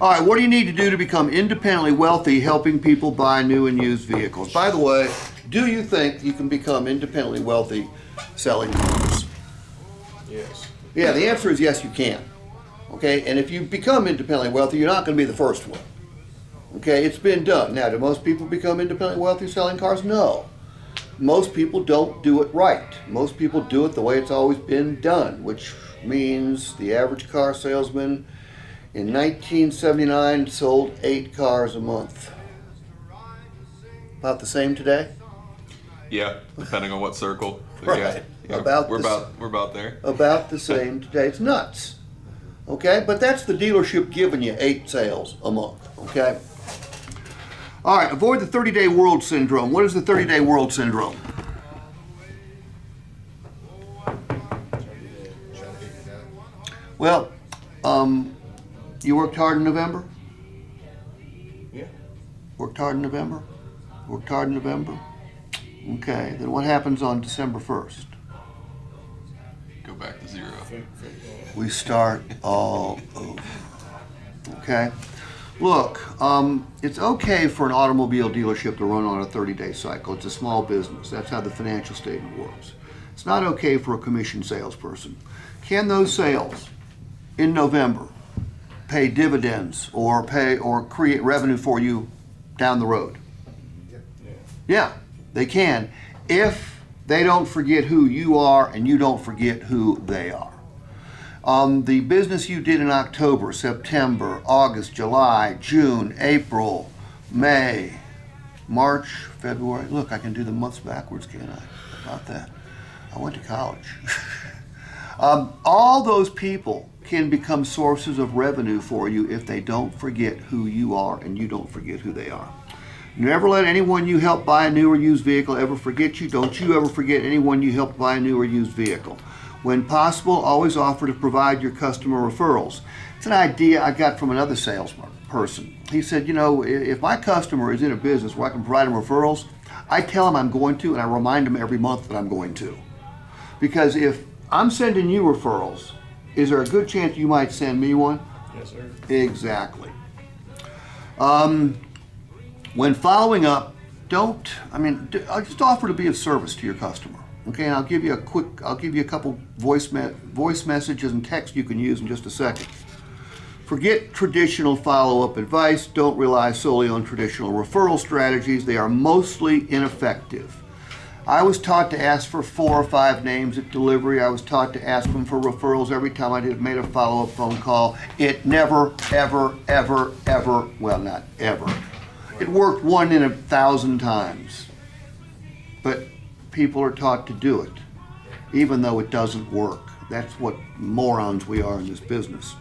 All right, what do you need to do to become independently wealthy helping people buy new and used vehicles? By the way, do you think you can become independently wealthy selling cars? Yes. Yeah, the answer is yes, you can. Okay, and if you become independently wealthy, you're not going to be the first one. Okay, it's been done. Now, do most people become independently wealthy selling cars? No. Most people don't do it right. Most people do it the way it's always been done, which means the average car salesman in 1979 sold 8 cars a month. About the same today? Yeah, depending on what circle. But Right. Yeah, About we're the about there. About the same today. It's nuts. Okay, but that's the dealership giving you 8 sales a month. Okay. All right, avoid the 30-day world syndrome. What is the 30-day world syndrome? Well, you worked hard in November? Yeah. Worked hard in November? Worked hard in November? Okay, then what happens on December 1st? Go back to 0. We start all over. Okay? Look, it's okay for an automobile dealership to run on a 30-day cycle. It's a small business. That's how the financial statement works. It's not okay for a commission salesperson. Can those sales in November pay dividends or create revenue for you down the road? Yeah, they can if they don't forget who you are and you don't forget who they are. The business you did in October, September, August, July, June, April, May, March, February. Look, I can do the months backwards, can't I? How about that? I went to college. All those people can become sources of revenue for you if they don't forget who you are and you don't forget who they are. Never let anyone you help buy a new or used vehicle ever forget you. Don't you ever forget anyone you helped buy a new or used vehicle. When possible, always offer to provide your customer referrals. It's an idea I got from another salesperson. He said, you know, if my customer is in a business where I can provide them referrals, I tell them I'm going to, and I remind them every month that I'm going to. Because if I'm sending you referrals, is there a good chance you might send me one? Yes, sir. Exactly. When following up, just offer to be of service to your customer. Okay, and I'll give you a couple voice messages and text you can use in just a second. Forget traditional follow-up advice. Don't rely solely on traditional referral strategies. They are mostly ineffective. I was taught to ask for 4 or 5 names at delivery. I was taught to ask them for referrals every time I made a follow-up phone call. It never, ever, well, not ever. It worked 1 in 1,000 times. But people are taught to do it, even though it doesn't work. That's what morons we are in this business.